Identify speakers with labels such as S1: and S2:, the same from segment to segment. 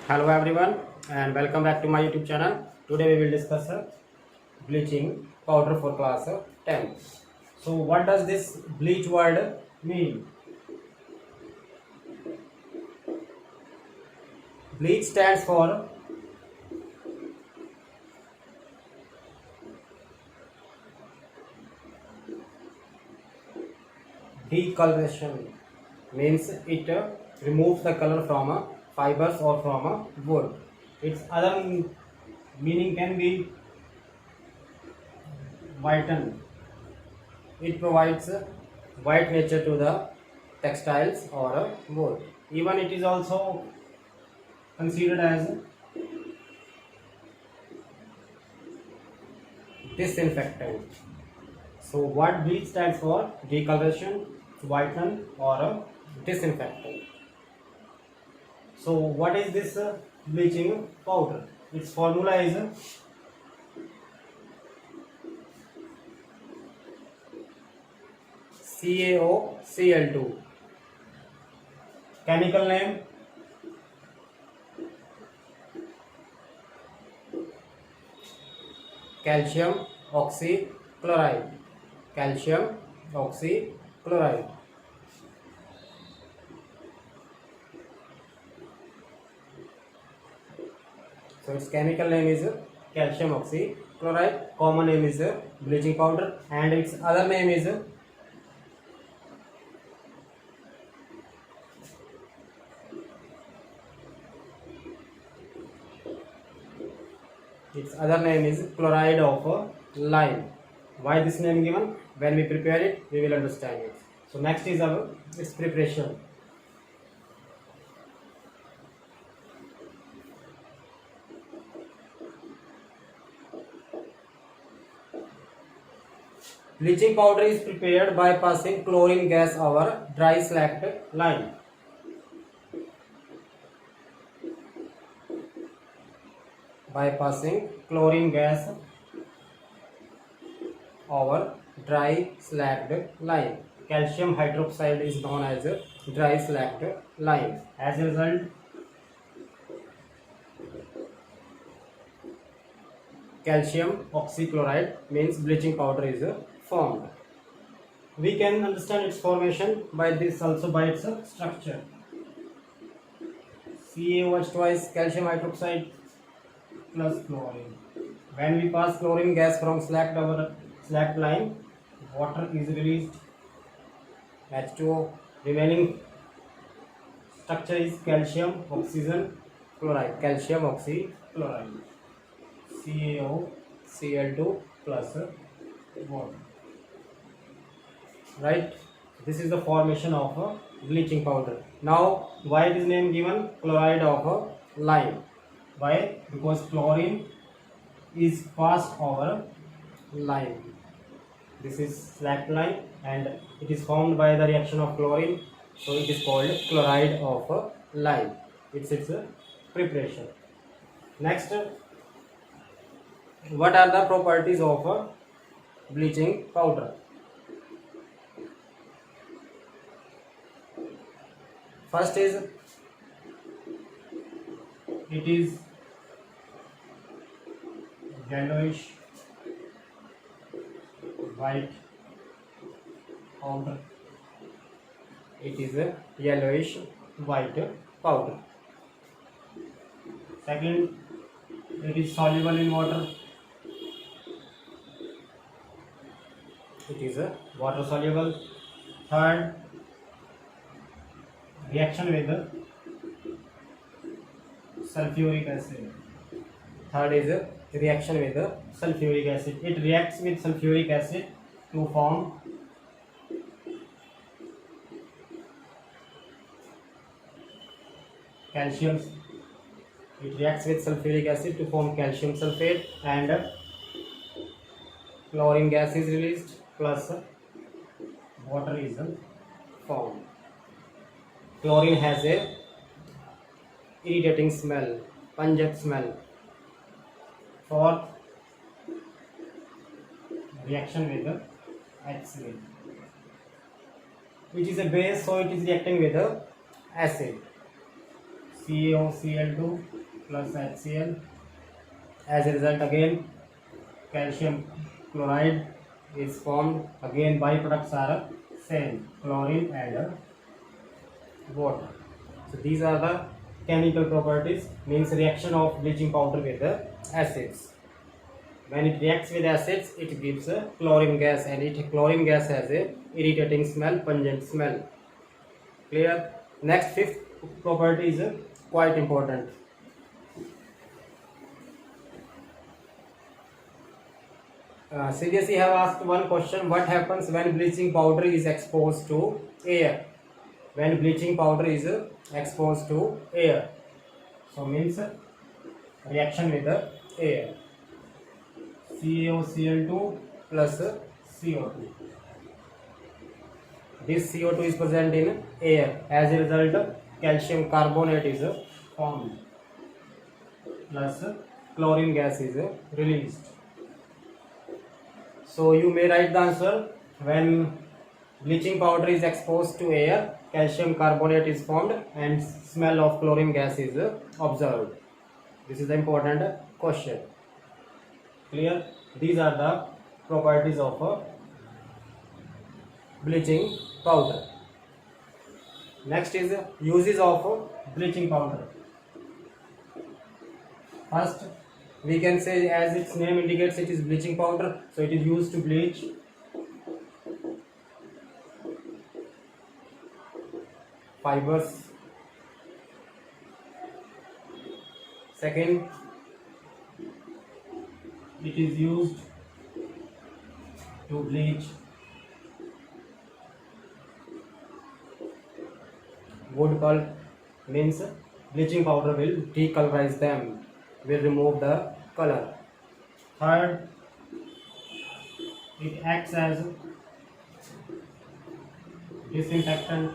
S1: Hello everyone and welcome back to my YouTube channel. Today we will discuss bleaching powder for class 10. So what does this bleach word mean? Bleach stands for decoloration, means it removes the color from fibers or from wood. Its other meaning can be whiten. It provides white nature to the textiles or wood. Even it is also considered as disinfectant. So what bleach stands for? Decoloration, whiten or disinfectant. So what is this bleaching powder? Its formula is CaOCl2. Chemical name calcium oxychloride. Calcium oxychloride. So its chemical name is calcium oxychloride. Common name is bleaching powder, and its other name is chloride of lime. Why this name given? When we prepare it, we will understand it. So next is its preparation. Bleaching powder is prepared by passing chlorine gas over dry slacked lime. By passing chlorine gas over dry slacked lime. Calcium hydroxide is known as dry slacked lime. As a result, calcium oxychloride means bleaching powder is formed. We can understand its formation by this, also by its structure. CaOH twice calcium hydroxide plus chlorine. When we pass chlorine gas from slacked lime, water is released. H2O. Remaining structure is calcium oxygen chloride. Calcium oxychloride. CaOCl2 plus water. Right? This is the formation of a bleaching powder. Now, why it is name given chloride of lime? Why? Because chlorine is passed over lime. This is slacked lime and it is formed by the reaction of chlorine. So it is called chloride of lime. It's its preparation. Next, what are the properties of bleaching powder? First is it is yellowish white powder. It is a yellowish white powder. Second, it is soluble in water. It is a water soluble. Third, reaction with sulfuric acid. Third is a reaction with sulfuric acid. It reacts with sulfuric acid to form calcium. It reacts with sulfuric acid to form calcium sulfate, and chlorine gas is released plus water is formed. Chlorine has a irritating smell, pungent smell. Fourth, reaction with HCl, which is a base, so it is reacting with acid. CaOCl2 plus HCl. As a result, again calcium chloride is formed. Again byproducts are same, chlorine and water. So these are the chemical properties, means reaction of bleaching powder with the acids. When it reacts with acids, it gives a chlorine gas, and chlorine gas has a irritating smell, pungent smell. Clear? Next, fifth property is quite important. CBSE have asked one question: what happens when bleaching powder is exposed to air? When bleaching powder is exposed to air, so means reaction with the air. CaOCl2 plus CO2. This CO2 is present in air. As a result, calcium carbonate is formed plus chlorine gas is released. So you may write the answer: when bleaching powder is exposed to air, calcium carbonate is formed and smell of chlorine gas is observed. This is the important question. Clear? These are the properties of bleaching powder. Next is uses of bleaching powder. First, we can say, as its name indicates, it is bleaching powder, so it is used to bleach fibers. Second, it is used to bleach wood pulp, means bleaching powder will decolorize them, will remove the color. Third, it acts as disinfectant.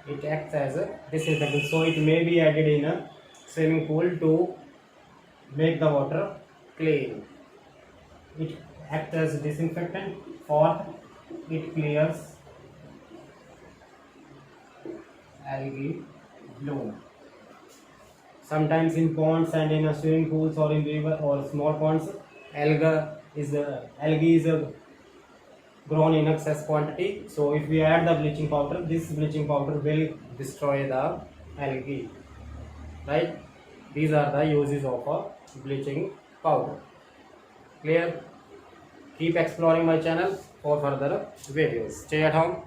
S1: It acts as a disinfectant, so it may be added in a swimming pool to make the water clean. It acts as a disinfectant. Fourth, it clears algae bloom. Sometimes in ponds and in swimming pools or in river or small ponds, algae is grown in excess quantity. So if we add the bleaching powder, this bleaching powder will destroy the algae. Right? These are the uses of a bleaching powder. Clear? Keep exploring my channel for further videos. Stay at home.